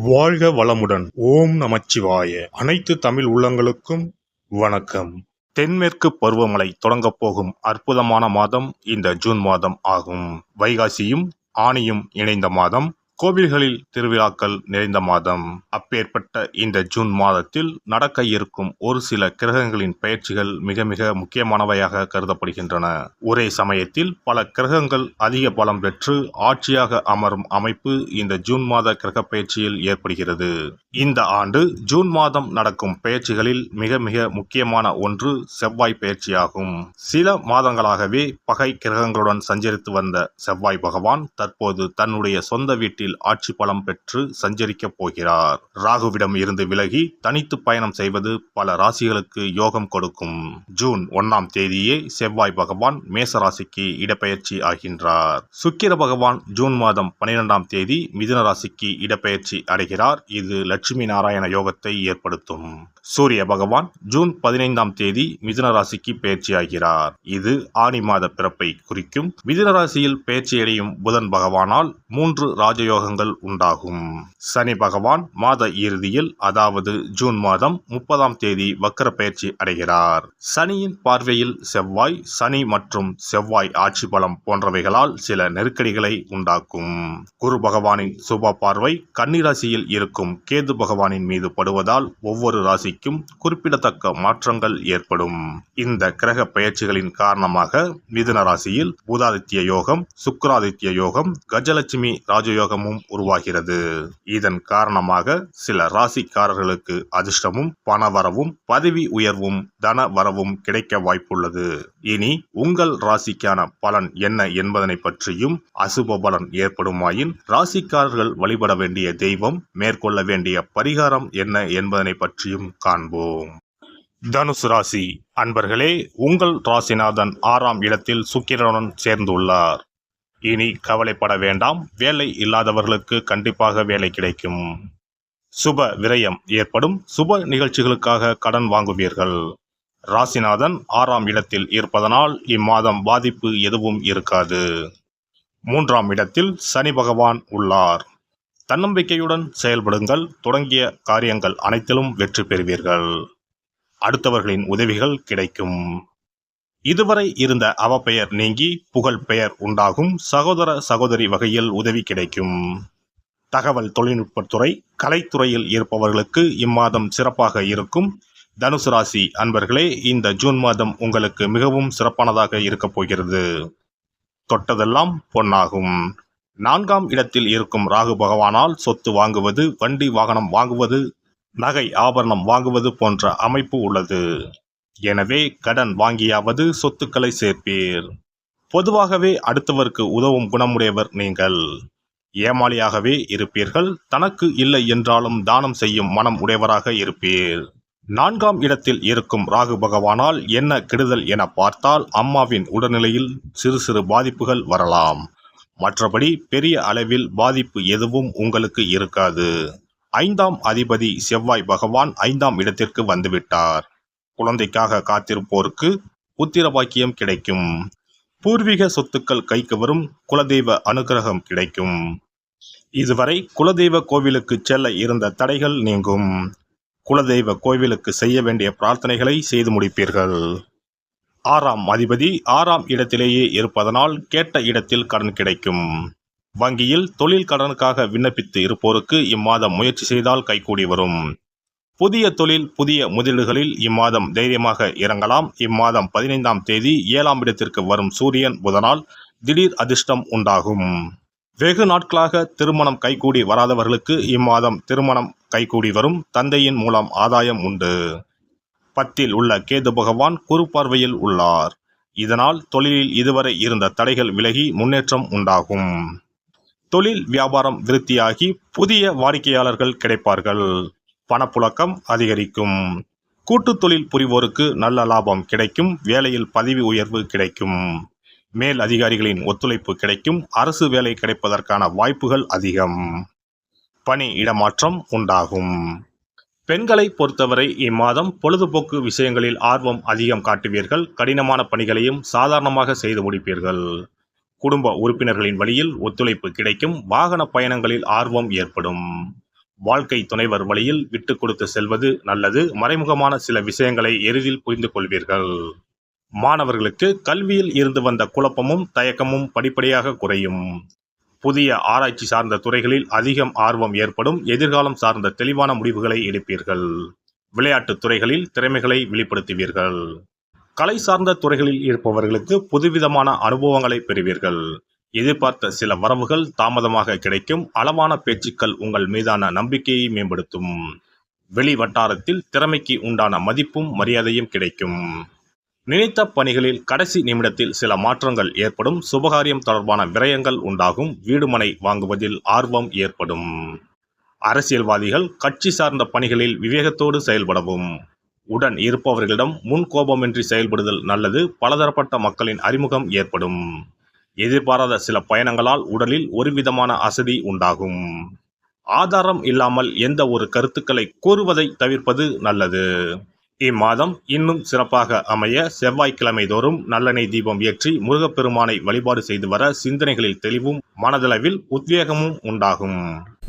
வாழ்க வளமுடன். ஓம் நமச்சிவாய. அனைத்து தமிழ் உள்ளங்களுக்கும் வணக்கம். தென்மேற்கு பருவமழை தொடங்கப் போகும் அற்புதமான மாதம் இந்த ஜூன் மாதம் ஆகும். வைகாசியும் ஆனியும் இணைந்த மாதம், கோவில்களில் திருவிழாக்கள் நிறைந்த மாதம். அப்பேற்பட்ட இந்த ஜூன் மாதத்தில் நடக்க இருக்கும் ஒரு சில கிரகங்களின் பெயர்ச்சிகள் மிக மிக முக்கியமானவையாக கருதப்படுகின்றன. ஒரே சமயத்தில் பல கிரகங்கள் அதிக பலம் பெற்று ஆட்சியாக அமரும் அமைப்பு இந்த ஜூன் மாத கிரக பெயர்ச்சியில் ஏற்படுகிறது. இந்த ஆண்டு ஜூன் மாதம் நடக்கும் பெயர்ச்சிகளில் மிக மிக முக்கியமான ஒன்று செவ்வாய் பெயர்ச்சியாகும். சில மாதங்களாகவே பகை கிரகங்களுடன் சஞ்சரித்து வந்த செவ்வாய் பகவான் தற்போது தன்னுடைய சொந்த வீட்டில் ஆட்சி பலம் பெற்று சஞ்சரிக்கப் போகிறார். ராகுவிடம் இருந்து விலகி தனித்து பயணம் செய்வது பல ராசிகளுக்கு யோகம் கொடுக்கும். ஜூன் 1ஆம் தேதியே செவ்வாய் பகவான் மேச ராசிக்கு இடப்பெயர்ச்சி ஆகின்றார். சுக்கிர பகவான் ஜூன் மாதம் 12ஆம் தேதி மிதுன ராசிக்கு இடப்பெயர்ச்சி அடைகிறார். இது லட்சுமி நாராயண யோகத்தை ஏற்படுத்தும். சூரிய பகவான் ஜூன் 15ஆம் தேதி மிதுன ராசிக்கு பெயர்ச்சியாகிறார். இது ஆனி மாத பிறப்பை குறிக்கும். மிதுன ராசியில் பெயர்ச்சியடையும் புதன் பகவானால் 3 ராஜயோகங்கள் உண்டாகும். சனி பகவான் மாத இறுதியில், அதாவது ஜூன் மாதம் 30ஆம் தேதி வக்கர பெயர்ச்சி அடைகிறார். சனியின் பார்வையில் செவ்வாய், சனி மற்றும் செவ்வாய் ஆட்சி பலம் போன்றவைகளால் சில நெருக்கடிகளை உண்டாக்கும். குரு பகவானின் சுப பார்வை கன்னி ராசியில் இருக்கும் கேது பகவானின் மீது படுவதால் ஒவ்வொரு ராசி குறிப்பிடத்தக்க மாற்றங்கள் ஏற்படும். இந்த கிரக பெயர்ச்சிகளின் காரணமாக மிதுன ராசியில் புதாதித்ய யோகம், சுக்கிராதித்ய யோகம், கஜலட்சுமி ராஜயோகமும் உருவாகிறது. இதன் காரணமாக சில ராசிக்காரர்களுக்கு அதிர்ஷ்டமும் பணவரவும் பதவி உயர்வும் தன வரவும் கிடைக்க வாய்ப்புள்ளது. இனி உங்கள் ராசிக்கான பலன் என்ன என்பதனை பற்றியும், அசுப பலன் ஏற்படுமாயின் ராசிக்காரர்கள் வழிபட வேண்டிய தெய்வம், மேற்கொள்ள வேண்டிய பரிகாரம் என்ன என்பதனை பற்றியும் காண்போம். தனுசு ராசி அன்பர்களே, உங்கள் ராசிநாதன் 6ஆம் இடத்தில் சுக்கிரனுடன் சேர்ந்துள்ளார். இனி கவலைப்பட வேண்டாம். வேலை இல்லாதவர்களுக்கு கண்டிப்பாக வேலை கிடைக்கும். சுப விரயம் ஏற்படும். சுப நிகழ்ச்சிகளுக்காக கடன் வாங்குவீர்கள். ராசிநாதன் 6ஆம் இடத்தில் இருப்பதனால் இம்மாதம் பாதிப்பு எதுவும் இருக்காது. 3ஆம் இடத்தில் சனி பகவான் உள்ளார். தன்னம்பிக்கையுடன் செயல்படுங்கள். தொடங்கிய காரியங்கள் அனைத்திலும் வெற்றி பெறுவீர்கள். அடுத்தவர்களின் உதவிகள் கிடைக்கும். இதுவரை இருந்த அவப்பெயர் நீங்கி புகழ் பெயர் உண்டாகும். சகோதர சகோதரி வகையில் உதவி கிடைக்கும். தகவல் தொழில்நுட்பத்துறை, கலைத்துறையில் இருப்பவர்களுக்கு இம்மாதம் சிறப்பாக இருக்கும். தனுசு ராசி அன்பர்களே, இந்த ஜூன் மாதம் உங்களுக்கு மிகவும் சிறப்பானதாக இருக்கப் போகிறது. தொட்டதெல்லாம் பொன்னாகும். 4ஆம் இடத்தில் இருக்கும் ராகு பகவானால் சொத்து வாங்குவது, வண்டி வாகனம் வாங்குவது, நகை ஆபரணம் வாங்குவது போன்ற அமைப்பு உள்ளது. எனவே கடன் வாங்கியாவது சொத்துக்களை சேர்ப்பீர். பொதுவாகவே அடுத்தவருக்கு உதவும் குணமுடையவர் நீங்கள். ஏமாளியாகவே இருப்பீர்கள். தனக்கு இல்லை என்றாலும் தானம் செய்யும் மனம் உடையவராக இருப்பீர். 4ஆம் இடத்தில் இருக்கும் ராகு பகவானால் என்ன கெடுதல் என பார்த்தால், அம்மாவின் உடல்நிலையில் சிறு சிறு பாதிப்புகள் வரலாம். மற்றபடி பெரிய அளவில் பாதிப்பு எதுவும் உங்களுக்கு இருக்காது. 5ஆம் அதிபதி செவ்வாய் பகவான் 5ஆம் இடத்திற்கு வந்துவிட்டார். குழந்தைக்காக காத்திருப்போருக்கு புத்திர பாக்கியம் கிடைக்கும். பூர்வீக சொத்துக்கள் கைக்கு வரும். குலதெய்வ அனுகிரகம் கிடைக்கும். இதுவரை குலதெய்வ கோவிலுக்கு செல்ல இருந்த தடைகள் நீங்கும். குலதெய்வ கோவிலுக்கு செய்ய வேண்டிய பிரார்த்தனைகளை செய்து முடிப்பீர்கள். 6ஆம் அதிபதி 6ஆம் இடத்திலேயே இருப்பதனால் கேட்ட இடத்தில் கடன் கிடைக்கும். வங்கியில் தொழில் கடனுக்காக விண்ணப்பித்து இருப்போருக்கு இம்மாதம் முயற்சி செய்தால் கைகூடி வரும். புதிய தொழில், புதிய முதலீடுகளில் இம்மாதம் தைரியமாக இறங்கலாம். இம்மாதம் 15ஆம் தேதி 7ஆம் இடத்திற்கு வரும் சூரியன் புதனால் திடீர் அதிர்ஷ்டம் உண்டாகும். வெகு நாட்களாக திருமணம் கைகூடி வராதவர்களுக்கு இம்மாதம் திருமணம் கைகூடி வரும். தந்தையின் மூலம் ஆதாயம் உண்டு. 10இல் உள்ள கேது பகவான் குரு பார்வையில் உள்ளார். இதனால் தொழிலில் இதுவரை இருந்த தடைகள் விலகி முன்னேற்றம் உண்டாகும். தொழில் வியாபாரம் விருத்தியாகி புதிய வாடிக்கையாளர்கள் கிடைப்பார்கள். பணப்புழக்கம் அதிகரிக்கும். கூட்டு தொழில் புரிவோருக்கு நல்ல லாபம் கிடைக்கும். வேலையில் பதவி உயர்வு கிடைக்கும். மேல் அதிகாரிகளின் ஒத்துழைப்பு கிடைக்கும். அரசு வேலை கிடைப்பதற்கான வாய்ப்புகள் அதிகம். பணி இடமாற்றம் உண்டாகும். பெண்களை பொறுத்தவரை இம்மாதம் பொழுதுபோக்கு விஷயங்களில் ஆர்வம் அதிகம் காட்டுவீர்கள். கடினமான பணிகளையும் சாதாரணமாக செய்து முடிப்பீர்கள். குடும்ப உறுப்பினர்களின் வழியில் ஒத்துழைப்பு கிடைக்கும். வாகன பயணங்களில் ஆர்வம் ஏற்படும். வாழ்க்கை துணைவர் வழியில் விட்டு கொடுத்து செல்வது நல்லது. மறைமுகமான சில விஷயங்களை எளிதில் புரிந்து கொள்வீர்கள். மாணவர்களுக்கு கல்வியில் இருந்து வந்த குழப்பமும் தயக்கமும் படிப்படியாக குறையும். புதிய ஆராய்ச்சி சார்ந்த துறைகளில் அதிகம் ஆர்வம் ஏற்படும். எதிர்காலம் சார்ந்த தெளிவான முடிவுகளை எடுப்பீர்கள். விளையாட்டுத் துறைகளில் திறமைகளை வெளிப்படுத்துவீர்கள். கலை சார்ந்த துறைகளில் இருப்பவர்களுக்கு புதுவிதமான அனுபவங்களை பெறுவீர்கள். எதிர்பார்த்த சில வரவுகள் தாமதமாக கிடைக்கும். அளவான பேச்சுக்கள் உங்கள் மீதான நம்பிக்கையை மேம்படுத்தும். வெளி வட்டாரத்தில் திறமைக்கு உண்டான மதிப்பும் மரியாதையும் கிடைக்கும். நினைத்த பணிகளில் கடைசி நிமிடத்தில் சில மாற்றங்கள் ஏற்படும். சுபகாரியம் தொடர்பான விரயங்கள் உண்டாகும். வீடுமனை வாங்குவதில் ஆர்வம் ஏற்படும். அரசியல்வாதிகள் கட்சி சார்ந்த பணிகளில் விவேகத்தோடு செயல்படவும். உடன் இருப்பவர்களிடம் முன் கோபமின்றி செயல்படுதல் நல்லது. பலதரப்பட்ட மக்களின் அறிமுகம் ஏற்படும். எதிர்பாராத சில பயணங்களால் உடலில் ஒருவிதமான அசதி உண்டாகும். ஆதாரம் இல்லாமல் எந்த ஒரு கருத்துக்களை கூறுவதை தவிர்ப்பது நல்லது. இம்மாதம் இன்னும் சிறப்பாக அமைய செவ்வாய்க்கிழமை தோறும் நல்லெண்ணெய் தீபம் ஏற்றி முருகப்பெருமானை வழிபாடு செய்து வர சிந்தனைகளில் தெளிவும் மனதளவில் உத்வேகமும் உண்டாகும்.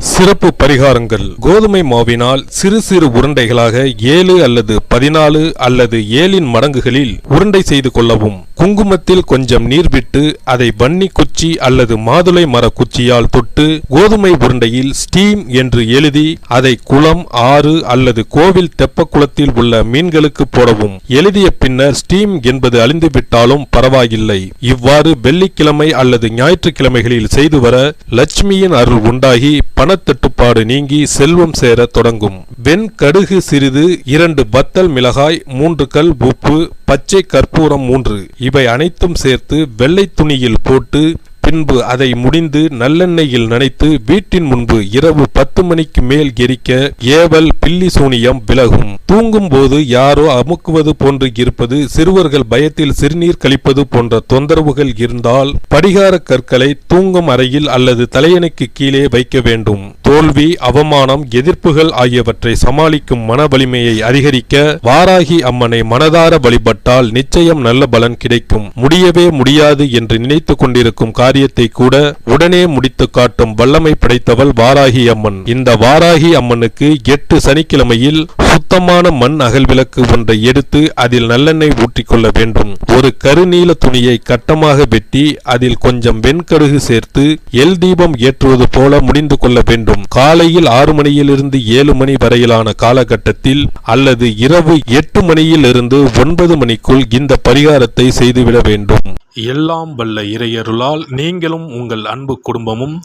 சிறப்பு பரிகாரங்கள். கோதுமை மாவினால் சிறு சிறு உருண்டைகளாக 7 அல்லது 14 அல்லது 7 மடங்குகளில் உருண்டை செய்து கொள்ளவும். குங்குமத்தில் கொஞ்சம் நீர் விட்டு அதை வன்னி குச்சி அல்லது மாதுளை மர குச்சியால் தொட்டு கோதுமை உருண்டையில் ஸ்டீம் என்று எழுதி அதை குளம், ஆறு அல்லது கோவில் தெப்ப குளத்தில் உள்ள மீன்களுக்கு போடவும். எழுதிய பின்னர் ஸ்டீம் என்பது அழிந்துவிட்டாலும் பரவாயில்லை. இவ்வாறு வெள்ளிக்கிழமை அல்லது ஞாயிற்றுக்கிழமைகளில் செய்து வர லட்சுமியின் அருள் உண்டாகி பணத்தட்டுப்பாடு நீங்கி செல்வம் சேர தொடங்கும். வெண் கடுகு சிறிது, 2 வத்தல் மிளகாய், 3 கல் உப்பு, பச்சை கற்பூரம் 3 இவை அனைத்தும் சேர்த்து வெள்ளை துணியில் போட்டு பின்பு அதை முடிந்து நல்லெண்ணெயில் நனைத்து வீட்டின் முன்பு இரவு 10 மணிக்கு மேல் எரிக்க ஏவல், பில்லி சூனியம் விலகும். தூங்கும் போது யாரோ அமுக்குவது போன்று இருப்பது, சிறுவர்கள் பயத்தில் சிறுநீர் கழிப்பது போன்ற தொந்தரவுகள் இருந்தால் படிகார கற்களை தூங்கும் அறையில் அல்லது தலையணைக்கு கீழே வைக்க வேண்டும். தோல்வி, அவமானம், எதிர்ப்புகள் ஆகியவற்றை சமாளிக்கும் மன வலிமையை அதிகரிக்க வாராகி அம்மனை மனதார வழிபட்டால் நிச்சயம் நல்ல பலன் கிடைக்கும். முடியவே முடியாது என்று நினைத்து கொண்டிருக்கும் காரியத்தை கூட உடனே முடித்து காட்டும் வல்லமை படைத்தவள் வாராகி அம்மன். இந்த வாராகி அம்மனுக்கு 8 சனிக்கிழமையில் சுத்தமான மண் அகல் விளக்கு ஒன்றை எடுத்து அதில் நல்லெண்ணெய் ஊற்றிக்கொள்ள வேண்டும். ஒரு கருநீல துணியை கட்டமாக வெட்டி அதில் கொஞ்சம் வெண்கடுகு சேர்த்து எல் தீபம் ஏற்றுவது போல முடிந்து கொள்ள வேண்டும். காலையில் 6 மணியிலிருந்து 7 மணி வரையிலான காலகட்டத்தில் அல்லது இரவு 8 மணியிலிருந்து 9 மணிக்குள் இந்த பரிகாரத்தை செய்துவிட வேண்டும். எல்லாம் வல்ல இறையருளால் நீங்களும் உங்கள் அன்பு குடும்பமும்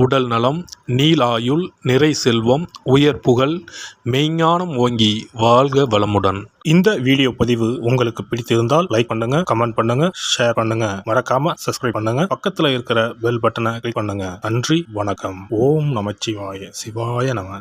உடல் நலம், நீலாயுள், நிறை செல்வம், உயர் புகழ், மெய்ஞானம் ஓங்கி வாழ்க வளமுடன். இந்த வீடியோ பதிவு உங்களுக்கு பிடித்திருந்தால் லைக் பண்ணுங்க, கமெண்ட் பண்ணுங்க, ஷேர் பண்ணுங்க. மறக்காம சப்ஸ்கிரைப் பண்ணுங்க. பக்கத்துல இருக்கிற பெல் பட்டனை கிளிக் பண்ணுங்க. நன்றி, வணக்கம். ஓம் நமச்சிவாய. சிவாய நம.